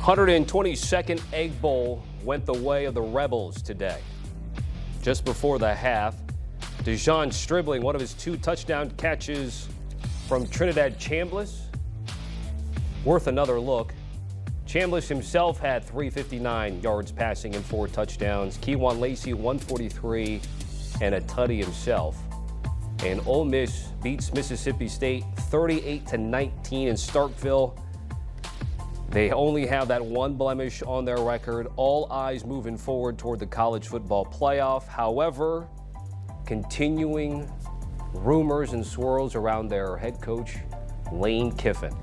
122nd Egg Bowl went the way of the Rebels today. Just before the half, Dejon Stribling, one of his 2 touchdown catches from Trinidad Chambliss, worth another look. Chambliss himself had 359 yards passing and 4 touchdowns. Keywan Lacey, 143 and a tutty himself. And Ole Miss beats Mississippi State 38-19 in Starkville. They only have that one blemish on their record. All eyes moving forward toward the college football playoff. However, continuing rumors and swirls around their head coach, Lane Kiffin.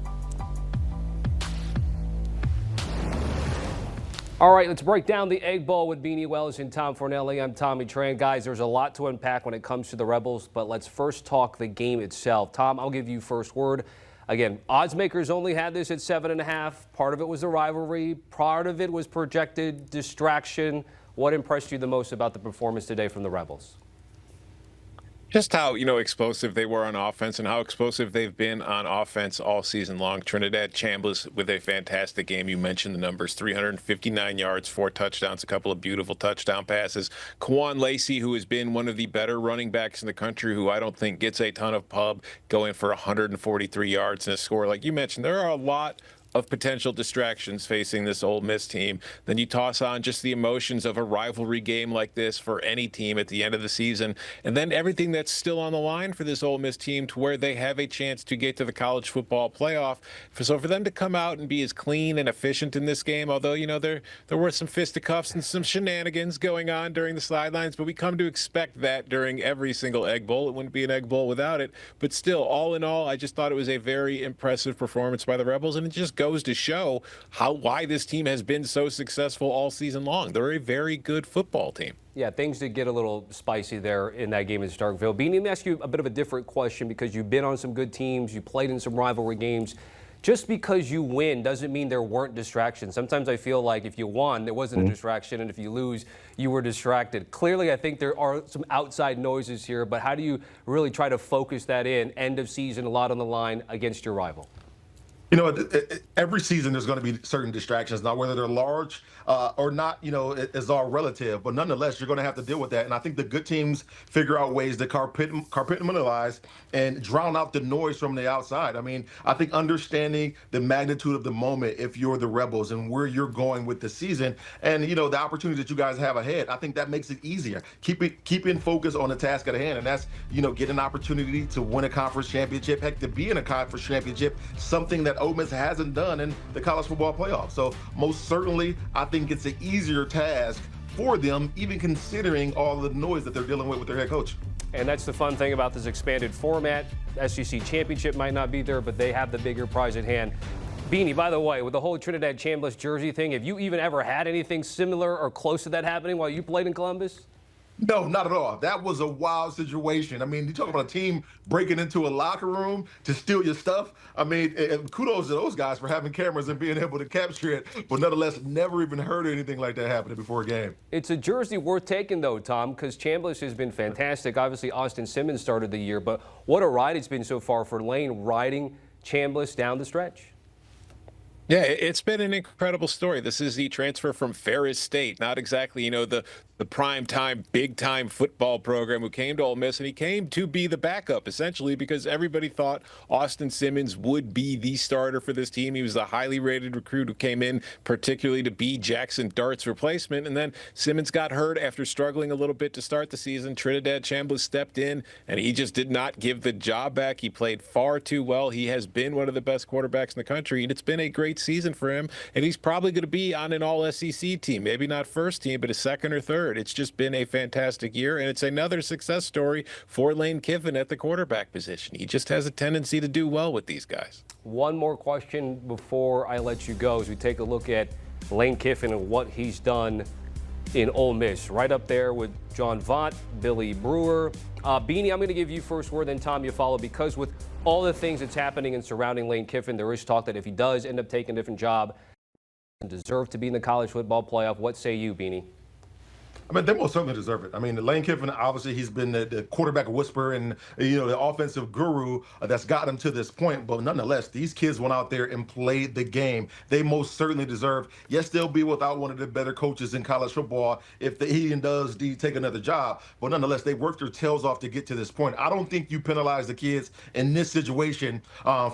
All right, let's break down the Egg Bowl with Beanie Wells and Tom Fornelli. I'm Tommy Tran. Guys, there's a lot to unpack when it comes to the Rebels, but let's first talk the game itself. Tom, I'll give you first word. Again, odds makers only had this at 7.5. Part of it was the rivalry. Part of it was projected distraction. What impressed you the most about the performance today from the Rebels? Just how, explosive they were on offense and how explosive they've been on offense all season long. Trinidad Chambliss with a fantastic game. You mentioned the numbers, 359 yards, 4 touchdowns, a couple of beautiful touchdown passes. Keywan Lacey, who has been one of the better running backs in the country, who I don't think gets a ton of pub, going for 143 yards and a score. Like you mentioned, there are a lot of potential distractions facing this Ole Miss team. Then you toss on just the emotions of a rivalry game like this for any team at the end of the season, and then everything that's still on the line for this Ole Miss team to where they have a chance to get to the college football playoff. So for them to come out and be as clean and efficient in this game, although, there were some fisticuffs and some shenanigans going on during the sidelines, but we come to expect that during every single Egg Bowl. It wouldn't be an Egg Bowl without it. But still, all in all, I just thought it was a very impressive performance by the Rebels, and it just goes to show why this team has been so successful all season long. They're a very good football team. Yeah, things did get a little spicy there in that game in Starkville. Beanie, let me ask you a bit of a different question, because you've been on some good teams, you played in some rivalry games. Just because you win doesn't mean there weren't distractions. Sometimes I feel like if you won, there wasn't a distraction, and if you lose, you were distracted. Clearly, I think there are some outside noises here, but how do you really try to focus that in? End of season, a lot on the line against your rival. Every season there's going to be certain distractions. Now, whether they're large or not, is all relative. But nonetheless, you're going to have to deal with that. And I think the good teams figure out ways to compartmentalize and drown out the noise from the outside. I mean, I think understanding the magnitude of the moment, if you're the Rebels and where you're going with the season, and the opportunity that you guys have ahead, I think that makes it easier. Keeping focus on the task at hand, and that's get an opportunity to win a conference championship, heck, to be in a conference championship, something that Ole Miss hasn't done in the college football playoff. So most certainly, I think it's an easier task for them, even considering all the noise that they're dealing with their head coach. And that's the fun thing about this expanded format. SEC championship might not be there, but they have the bigger prize at hand. Beanie, by the way, with the whole Trinidad Chambliss jersey thing, have you even ever had anything similar or close to that happening while you played in Columbus? No, not at all. That was a wild situation. I mean, you talk about a team breaking into a locker room to steal your stuff. I mean, kudos to those guys for having cameras and being able to capture it, but nonetheless, never even heard anything like that happening before a game. It's a jersey worth taking, though, Tom, because Chambliss has been fantastic. Obviously, Austin Simmons started the year, but what a ride it's been so far for Lane riding Chambliss down the stretch. Yeah, it's been an incredible story. This is the transfer from Ferris State, not exactly, the prime time, big time football program, who came to Ole Miss, and he came to be the backup essentially because everybody thought Austin Simmons would be the starter for this team. He was the highly rated recruit who came in particularly to be Jackson Dart's replacement. And then Simmons got hurt after struggling a little bit to start the season. Trinidad Chambliss stepped in, and he just did not give the job back. He played far too well. He has been one of the best quarterbacks in the country, and it's been a great season for him. And he's probably going to be on an all-SEC team, maybe not first team, but a second or third. It's just been a fantastic year, and it's another success story for Lane Kiffin at the quarterback position. He just has a tendency to do well with these guys. One more question before I let you go as we take a look at Lane Kiffin and what he's done in Ole Miss. Right up there with John Vaught, Billy Brewer. Beanie, I'm going to give you first word, then Tom, you follow, because with all the things that's happening and surrounding Lane Kiffin, there is talk that if he does end up taking a different job and deserve to be in the college football playoff, what say you, Beanie? I mean, they most certainly deserve it. I mean, Lane Kiffin, obviously, he's been the quarterback whisperer and, the offensive guru that's got him to this point. But nonetheless, these kids went out there and played the game. They most certainly deserve. Yes, they'll be without one of the better coaches in college football if he does take another job. But nonetheless, they worked their tails off to get to this point. I don't think you penalize the kids in this situation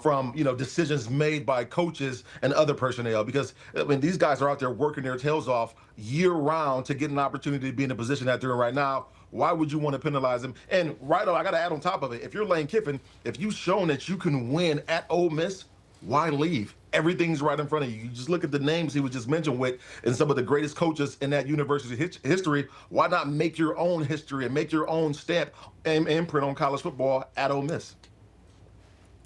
from, decisions made by coaches and other personnel, because I mean, these guys are out there working their tails off year round to get an opportunity to be in the position that they're in right now. Why would you want to penalize them? And right on, I got to add on top of it, if you're Lane Kiffin, if you've shown that you can win at Ole Miss, why leave? Everything's right in front of you. You just look at the names he was just mentioned with and some of the greatest coaches in that university history. Why not make your own history and make your own stamp and imprint on college football at Ole Miss?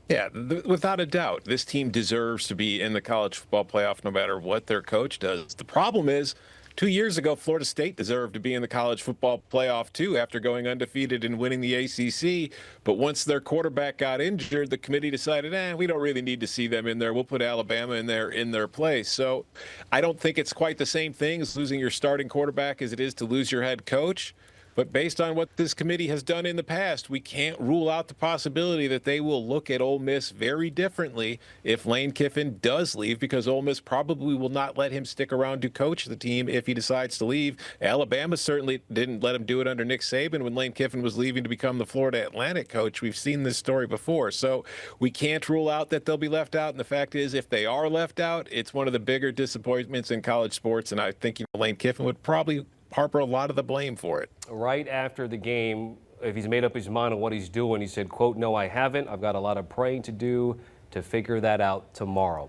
Yeah, without a doubt, this team deserves to be in the college football playoff no matter what their coach does. The problem is, 2 years ago, Florida State deserved to be in the college football playoff, too, after going undefeated and winning the ACC. But once their quarterback got injured, the committee decided, we don't really need to see them in there. We'll put Alabama in there in their place. So I don't think it's quite the same thing as losing your starting quarterback as it is to lose your head coach. But based on what this committee has done in the past, we can't rule out the possibility that they will look at Ole Miss very differently if Lane Kiffin does leave, because Ole Miss probably will not let him stick around to coach the team if he decides to leave. Alabama certainly didn't let him do it under Nick Saban when Lane Kiffin was leaving to become the Florida Atlantic coach. We've seen this story before. So we can't rule out that they'll be left out. And the fact is, if they are left out, it's one of the bigger disappointments in college sports. And I think Lane Kiffin would probably harbor a lot of the blame for it. Right after the game, if he's made up his mind on what he's doing, he said, quote, "No, I haven't. I've got a lot of praying to do to figure that out tomorrow."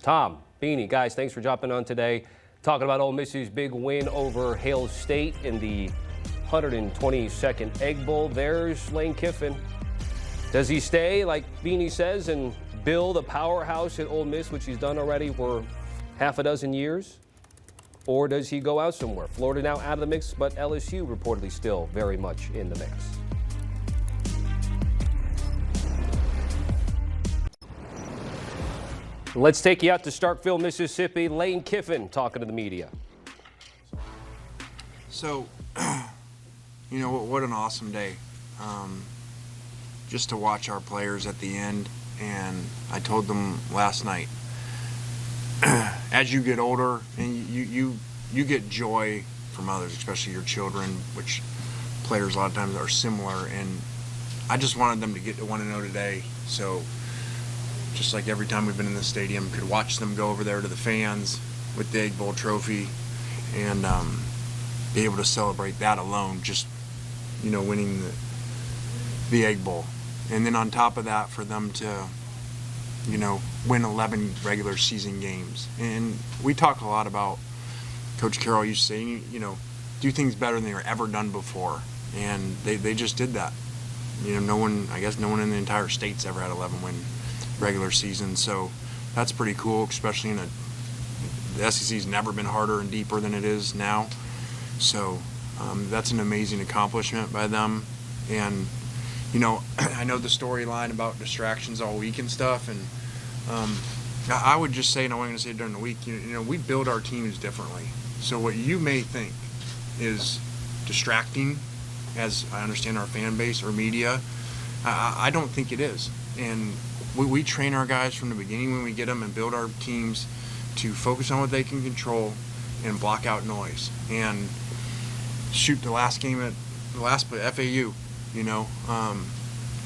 Tom, Beanie, guys, thanks for dropping on today. Talking about Ole Miss's big win over Hail State in the 122nd Egg Bowl. There's Lane Kiffin. Does he stay, like Beanie says, and build a powerhouse at Ole Miss, which he's done already for half a dozen years? Or does he go out somewhere? Florida now out of the mix, but LSU reportedly still very much in the mix. Let's take you out to Starkville, Mississippi. Lane Kiffin talking to the media. So, what an awesome day. Just to watch our players at the end. And I told them last night, as you get older and you get joy from others, especially your children, which players a lot of times are similar, and I just wanted them to get to 1-0 today. So just like every time we've been in the stadium, could watch them go over there to the fans with the Egg Bowl trophy and be able to celebrate that alone, just winning the Egg Bowl. And then on top of that, for them to win 11 regular season games. And we talk a lot about, Coach Carroll used to say, do things better than they were ever done before. And they just did that. No one in the entire state's ever had 11 win regular season. So that's pretty cool, especially the SEC's never been harder and deeper than it is now. So that's an amazing accomplishment by them. And I know the storyline about distractions all week and stuff, and I would just say, and I'm going to say it during the week, we build our teams differently. So what you may think is distracting, as I understand our fan base or media, I don't think it is. And we train our guys from the beginning when we get them and build our teams to focus on what they can control and block out noise. And shoot, the last FAU,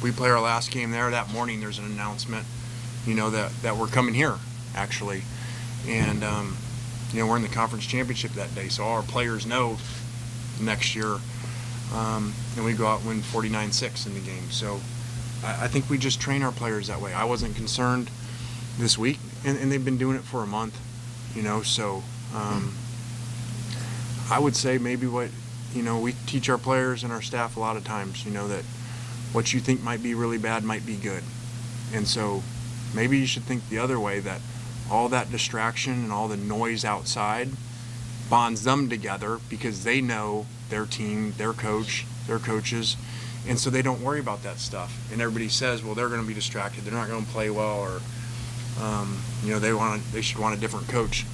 we play our last game there. That morning there's an announcement, that we're coming here, actually. And, we're in the conference championship that day, so all our players know next year. And we go out and win 49-6 in the game. So I think we just train our players that way. I wasn't concerned this week, and they've been doing it for a month, so I would say maybe what, we teach our players and our staff a lot of times, that what you think might be really bad might be good. And so maybe you should think the other way, that all that distraction and all the noise outside bonds them together because they know their team, their coach, their coaches, and so they don't worry about that stuff. And everybody says, well, they're going to be distracted, they're not going to play well, or they should want a different coach.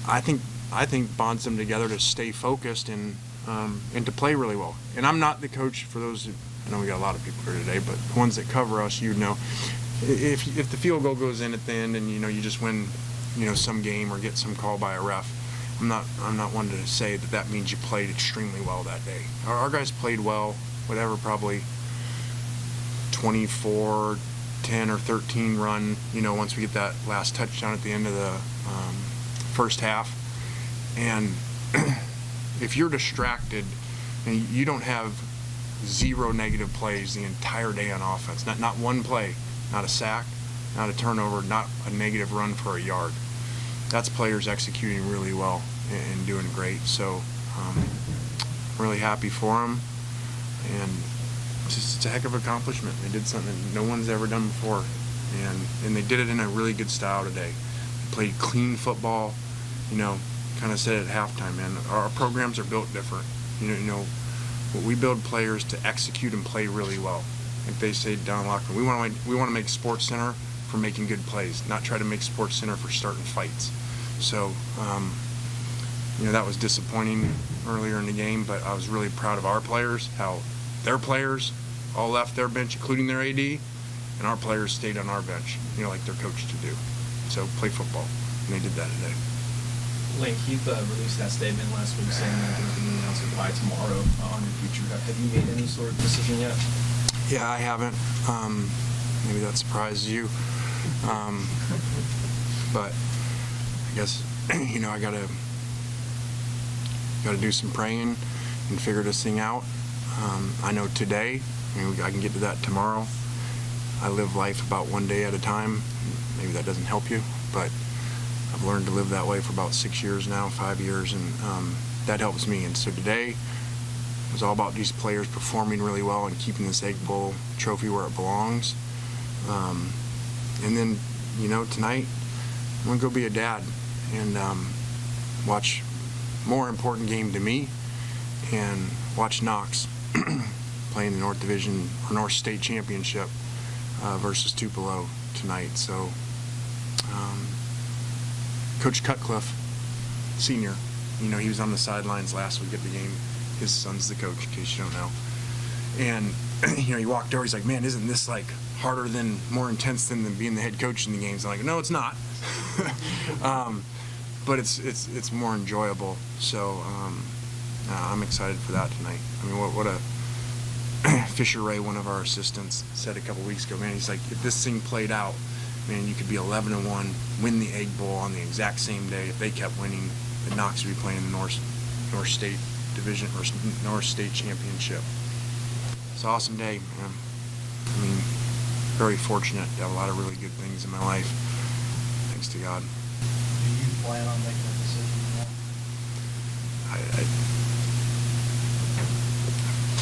I think bonds them together to stay focused and and to play really well. And I'm not the coach for those who, I know we got a lot of people here today, but the ones that cover us, you know, if the field goal goes in at the end and, you know, you just win, you know, some game or get some call by a ref, I'm not one to say that means you played extremely well that day. Our guys played well, whatever, probably 24, 10 or 13 run, you know, once we get that last touchdown at the end of the first half. And if you're distracted and you don't have 0 negative plays the entire day on offense, not one play, not a sack, not a turnover, not a negative run for a yard, that's players executing really well and doing great. So I'm really happy for them, and it's a heck of an accomplishment. They did something no one's ever done before, and they did it in a really good style today. They played clean football, you know, kind of said at halftime, man, our programs are built different. You know, we build players to execute and play really well. Like they say down in locker room, we want to make Sports Center for making good plays, not try to make Sports Center for starting fights. So, you know, that was disappointing earlier in the game, but I was really proud of our players, how their players all left their bench, including their AD, and our players stayed on our bench, you know, like they're coached to do. So play football, and they did that today. Lane, Keith released that statement last week saying that things will be announced by tomorrow on your future. Have you made any sort of decision yet? Yeah, I haven't. Maybe that surprises you. But I guess, you know, I gotta do some praying and figure this thing out. I know today, I can get to that tomorrow. I live life about one day at a time. Maybe that doesn't help you, but I've learned to live that way for about 6 years now, 5 years, and that helps me. And so today it was all about these players performing really well and keeping this Egg Bowl trophy where it belongs. And then, you know, tonight I'm gonna go be a dad and watch more important game to me, and watch Knox playing the North Division or North State Championship versus Tupelo tonight. So Coach Cutcliffe, senior, you know, he was on the sidelines last week at the game. His son's the coach, in case you don't know. And you know, he walked over, he's like, man, isn't this like harder than, more intense than being the head coach in the games? I'm like, no, it's not. But it's more enjoyable. So I'm excited for that tonight. I mean, what a Fisher Ray, one of our assistants, said a couple weeks ago, man, he's like, if this thing played out, man, you could be 11-1, win the Egg Bowl on the exact same day. If they kept winning, the Knox would be playing the North State Division or North State Championship. It's an awesome day, man. I mean, very fortunate to have a lot of really good things in my life. Thanks to God. Do you plan on making a decision now? I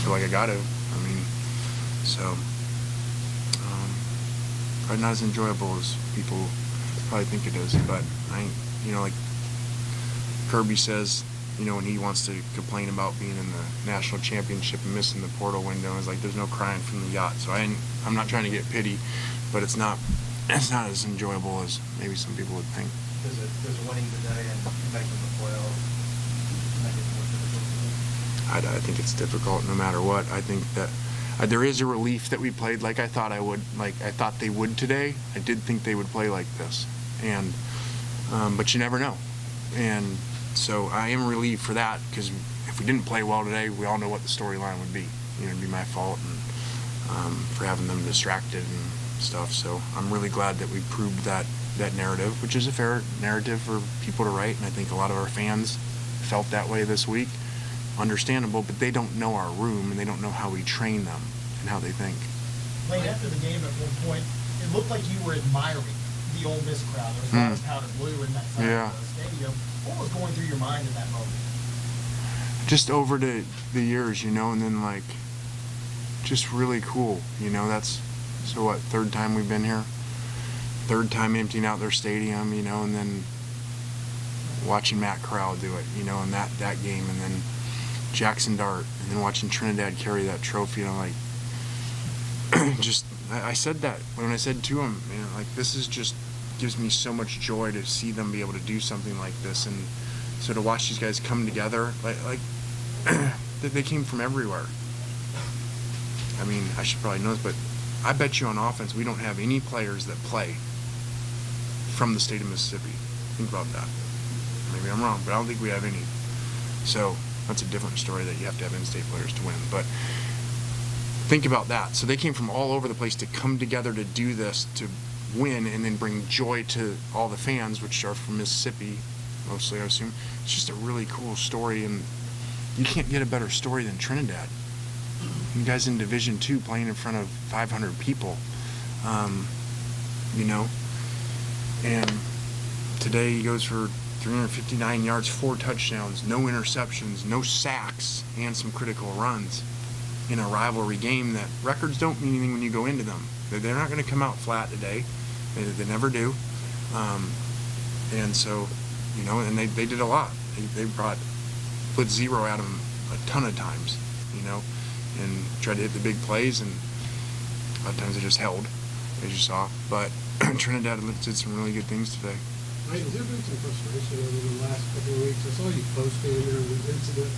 feel like I got to. I mean, so probably not as enjoyable as people probably think it is, but you know, like Kirby says, you know, when he wants to complain about being in the national championship and missing the portal window, it's like there's no crying from the yacht. So I'm not trying to get pity, but it's not as enjoyable as maybe some people would think. Does winning today and making the playoff make it more difficult for you? I think it's difficult no matter what. I think that there is a relief that we played like I thought I thought they would today. I did think they would play like this, and but you never know. And so I am relieved for that, because if we didn't play well today, we all know what the storyline would be. You know, it'd be my fault and for having them distracted and stuff. So I'm really glad that we proved that narrative, which is a fair narrative for people to write, and I think a lot of our fans felt that way this week. Understandable, but they don't know our room and they don't know how we train them and how they think. Lane, after the game at one point, it looked like you were admiring the Ole Miss crowd. There was a lot of powder blue in that side of the stadium. What was going through your mind in that moment? Just over the years, you know, and then like just really cool, you know. That's so what, third time we've been here, third time emptying out their stadium, you know, and then watching Matt Corral do it, you know, in that game, and then Jackson Dart, and then watching Trinidad carry that trophy, and I'm like, just, I said that when I said to him, you know, like, this is just gives me so much joy to see them be able to do something like this, and so to watch these guys come together, like they came from everywhere. I mean, I should probably know this, but I bet you on offense we don't have any players that play from the state of Mississippi. Think about that. Maybe I'm wrong, but I don't think we have any. So that's a different story that you have to have in-state players to win. But think about that. So they came from all over the place to come together to do this, to win, and then bring joy to all the fans, which are from Mississippi, mostly, I assume. It's just a really cool story, and you can't get a better story than Trinidad. You guys in Division II playing in front of 500 people, you know. And today he goes for 359 yards, 4 touchdowns, no interceptions, no sacks, and some critical runs in a rivalry game that records don't mean anything when you go into them. They're not going to come out flat today. They never do. And so, you know, and they did a lot. They put zero at them a ton of times, you know, and tried to hit the big plays, and a lot of times they just held, as you saw. But Trinidad did some really good things today. Right, has there been some frustration over the last couple of weeks? I saw you Postgame there with the incident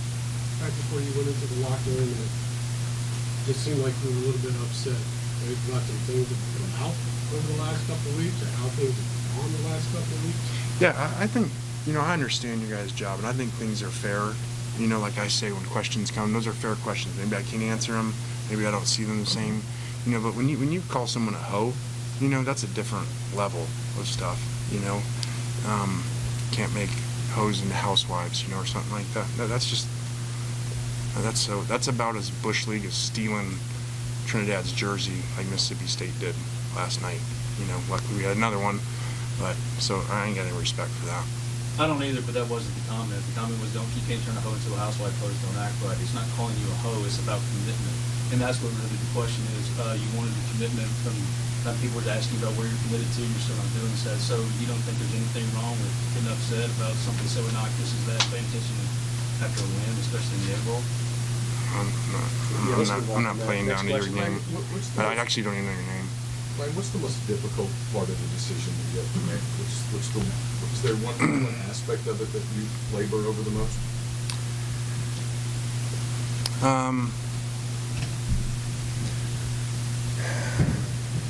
right before you went into the locker room, and it just seemed like you were a little bit upset. Maybe about some things that have come out over the last couple of weeks, or how things have gone the last couple of weeks? Yeah, I think, you know, I understand your guys' job, and I think things are fair. You know, like I say, when questions come, those are fair questions. Maybe I can't answer them. Maybe I don't see them the same. You know, but when you call someone a hoe, you know, that's a different level of stuff, you know. Can't make hoes into housewives, you know, or something like that. That's just, that's about as Bush League as stealing Trinidad's jersey like Mississippi State did last night. You know, luckily we had another one, but so I ain't got any respect for that. I don't either, but that wasn't the comment. The comment was, you can't turn a hoe into a housewife, hoes don't act right. It's not calling you a hoe, it's about commitment. And that's what really the question is. You wanted the commitment from people were asking about where you're committed to, you're still not doing that. So you don't think there's anything wrong with getting upset about something so innocuous as that, paying attention after a win, especially in the egg roll? I'm not playing down to your game. I actually don't even know your name. Ryan, what's the most difficult part of the decision that you have to make? Is there one aspect of it that you labor over the most?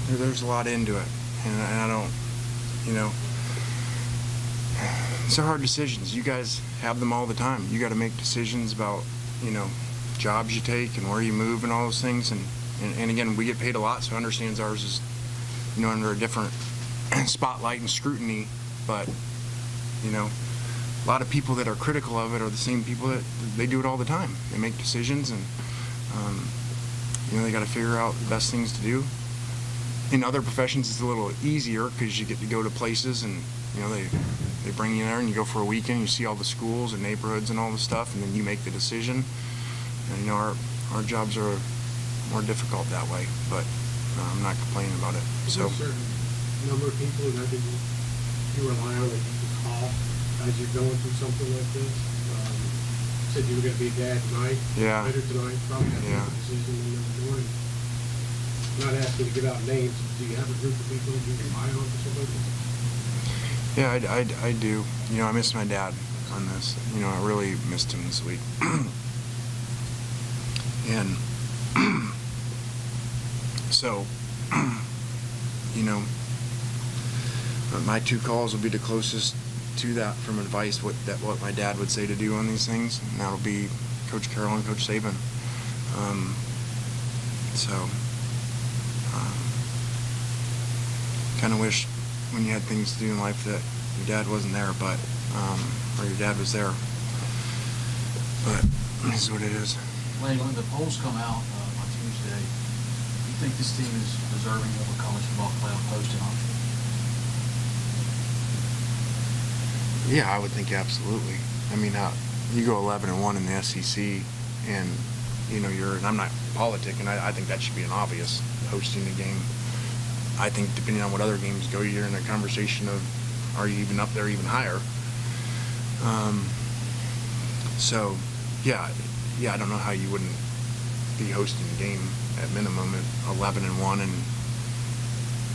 There's a lot into it, and I don't, you know, it's hard decisions. You guys have them all the time. You got to make decisions about, you know, jobs you take and where you move and all those things. And again, we get paid a lot, so I understand ours is, you know, under a different spotlight and scrutiny. But, you know, a lot of people that are critical of it are the same people that they do it all the time. They make decisions, and you know, they got to figure out the best things to do. In other professions, it's a little easier because you get to go to places, and you know, they bring you there and you go for a weekend. You see all the schools and neighborhoods and all the stuff, and then you make the decision. And you know, our jobs are more difficult that way, but I'm not complaining about it. Is there a certain number of people that you rely on that you can call as you're going through something like this? You said you were going to be a dad tonight. Yeah. Later tonight, probably have to make a decision in the morning. I'm not asking you to give out names. Do you have a group of people you rely on for something? Yeah, I do. You know, I miss my dad on this. You know, I really missed him this week. And so, you know, my 2 calls will be the closest to that from advice, what my dad would say to do on these things, and that'll be Coach Carroll and Coach Saban. Kind of wish when you had things to do in life that your dad wasn't there, but or your dad was there. But this is what it is. Lane, when the polls come out on Tuesday, do you think this team is deserving of a college football playoff posting option? Yeah, I would think absolutely. I mean, you go 11-1 in the SEC, and you know and I'm not politicking. I think that should be an obvious hosting the game. I think depending on what other games go, you're in a conversation of, are you even up there, even higher? So, yeah, I don't know how you wouldn't be hosting the game at minimum at 11-1, and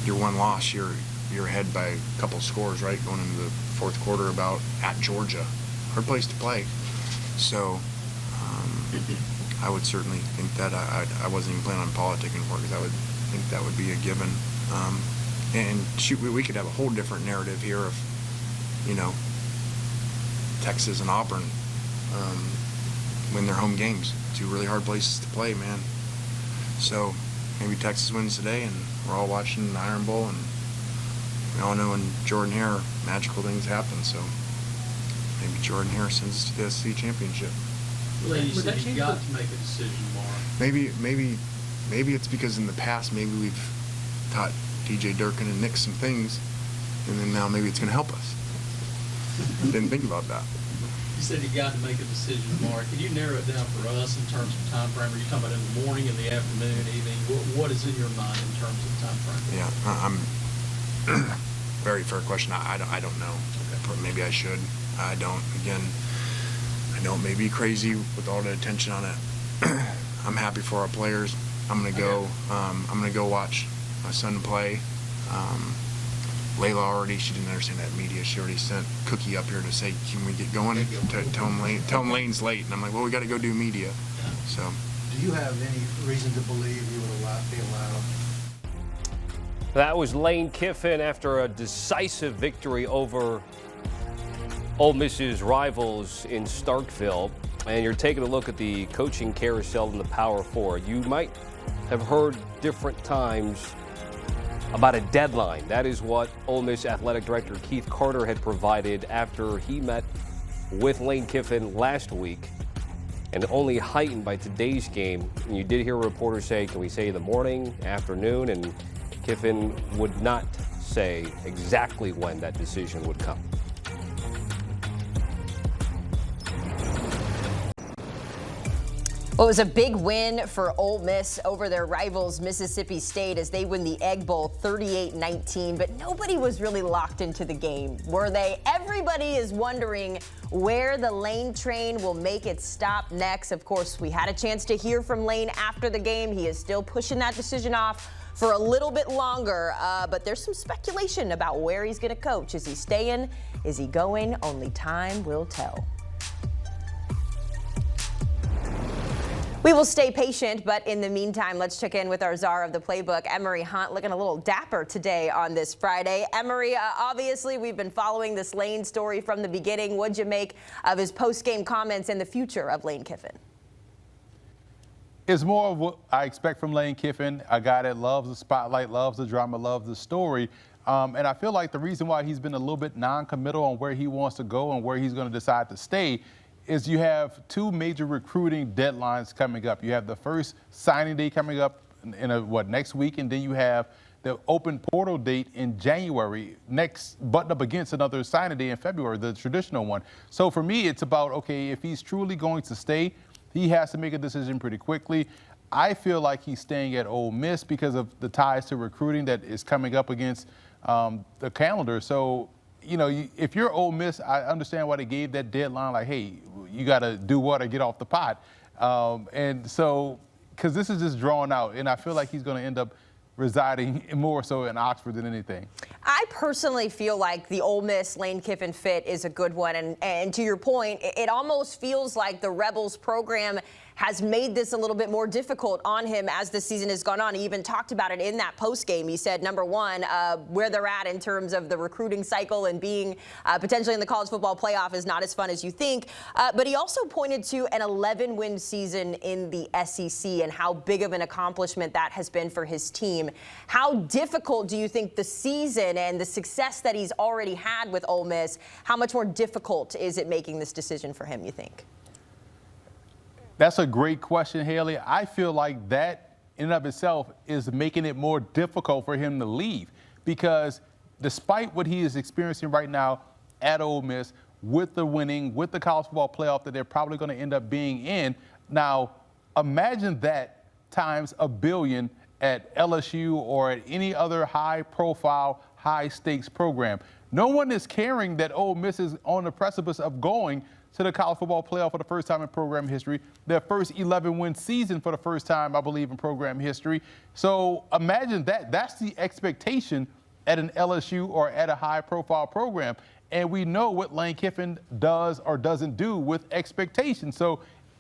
your one loss, you're ahead by a couple scores, right, going into the fourth quarter at Georgia. Hard place to play. So, I would certainly think that. I wasn't even planning on politicking for it because I would think that would be a given. And shoot, we could have a whole different narrative here if, Texas and Auburn win their home games. Two really hard places to play, man. So maybe Texas wins today and we're all watching the Iron Bowl, and we all know in Jordan Hare, magical things happen. So maybe Jordan Hare sends us to the SEC championship. You said you got to make a decision tomorrow. Maybe it's because in the past maybe we've taught DJ Durkin and Nick some things, and then now maybe it's going to help us. Didn't think about that. You said you got to make a decision tomorrow. Can you narrow it down for us in terms of time frame? Are you talking about in the morning, in the afternoon, evening? What is in your mind in terms of time frame? Yeah, I'm very fair question. I don't know. Okay. Maybe I should. I don't. Again, I know it may be crazy with all the attention on it. I'm happy for our players. I'm gonna go. I'm gonna go watch my son play. Layla she didn't understand that media. She already sent Cookie up here to say, "Can we get going?" Tell him Lane's late, and I'm like, "Well, we got to go do media." So. Do you have any reason to believe you would be allowed? That was Lane Kiffin after a decisive victory over Ole Miss's rivals in Starkville. And you're taking a look at the coaching carousel in the Power Four. You might have heard different times about a deadline. That is what Ole Miss Athletic Director Keith Carter had provided after he met with Lane Kiffin last week, and only heightened by today's game. And you did hear reporters say, can we say the morning, afternoon? And Kiffin would not say exactly when that decision would come. Well, it was a big win for Ole Miss over their rivals Mississippi State as they win the Egg Bowl 38-19, but nobody was really locked into the game, were they? Everybody is wondering where the Lane train will make its stop next. Of course, we had a chance to hear from Lane after the game. He is still pushing that decision off for a little bit longer, but there's some speculation about where he's going to coach. Is he staying? Is he going? Only time will tell. We will stay patient, but in the meantime, let's check in with our czar of the playbook, Emory Hunt, looking a little dapper today on this Friday. Emory, obviously, we've been following this Lane story from the beginning. What'd you make of his post-game comments and the future of Lane Kiffin? It's more of what I expect from Lane Kiffin, a guy that loves the spotlight, loves the drama, loves the story. And I feel like the reason why he's been a little bit non-committal on where he wants to go and where he's going to decide to stay is you have two major recruiting deadlines coming up. You have the first signing day coming up next week, and then you have the open portal date in January, next button up against another signing day in February, the traditional one. So for me, it's about, okay, if he's truly going to stay, he has to make a decision pretty quickly. I feel like he's staying at Ole Miss because of the ties to recruiting that is coming up against the calendar. So, if you're Ole Miss, I understand why they gave that deadline, like, hey, you got to do what or get off the pot. And so, because this is just drawn out, and I feel like he's going to end up residing more so in Oxford than anything. I personally feel like the Ole Miss Lane Kiffin fit is a good one. And to your point, it almost feels like the Rebels program has made this a little bit more difficult on him as the season has gone on. He even talked about it in that postgame. He said, number one, where they're at in terms of the recruiting cycle and being potentially in the college football playoff is not as fun as you think. But he also pointed to an 11-win season in the SEC and how big of an accomplishment that has been for his team. How difficult do you think the season and the success that he's already had with Ole Miss, how much more difficult is it making this decision for him, you think? That's a great question, Haley. I feel like that in and of itself is making it more difficult for him to leave, because despite what he is experiencing right now at Ole Miss, with the winning, with the college football playoff that they're probably going to end up being in, now imagine that times a billion at LSU or at any other high-profile, high-stakes program. No one is caring that Ole Miss is on the precipice of going to the college football playoff for the first time in program history, their first 11-win season for the first time, I believe, in program history. So imagine that. That's the expectation at an LSU or at a high-profile program. And we know what Lane Kiffin does or doesn't do with expectations. So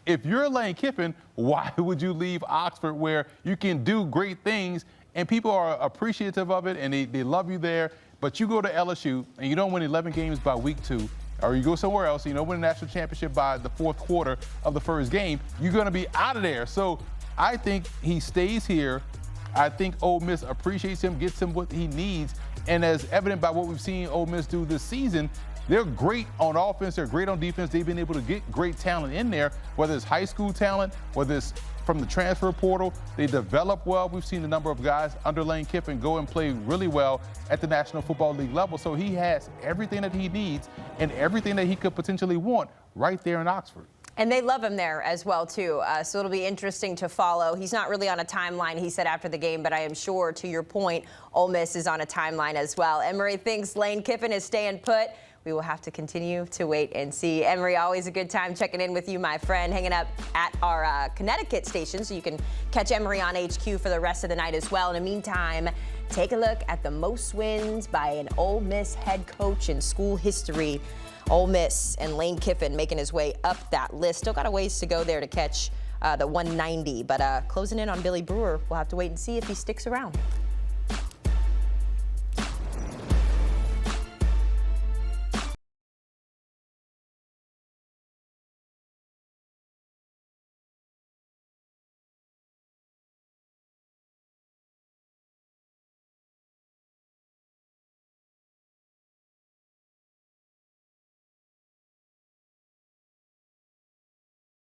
if you're Lane Kiffin, why would you leave Oxford where you can do great things and people are appreciative of it and they love you there, but you go to LSU and you don't win 11 games by week 2, or you go somewhere else and you don't win a national championship by the 4th quarter of the first game, you're going to be out of there. So I think he stays here. I think Ole Miss appreciates him, gets him what he needs, and as evident by what we've seen Ole Miss do this season, they're great on offense, they're great on defense. They've been able to get great talent in there, whether it's high school talent, whether it's from the transfer portal. They develop well. We've seen the number of guys under Lane Kiffin go and play really well at the National Football League level. So he has everything that he needs and everything that he could potentially want right there in Oxford. And they love him there as well, too. So it'll be interesting to follow. He's not really on a timeline, he said after the game, but I am sure, to your point, Ole Miss is on a timeline as well. Emory thinks Lane Kiffin is staying put. We will have to continue to wait and see. Emory, always a good time checking in with you, my friend, hanging up at our Connecticut station, so you can catch Emory on HQ for the rest of the night as well. In the meantime, take a look at the most wins by an Ole Miss head coach in school history. Ole Miss and Lane Kiffin making his way up that list. Still got a ways to go there to catch the 190, but closing in on Billy Brewer. We'll have to wait and see if he sticks around.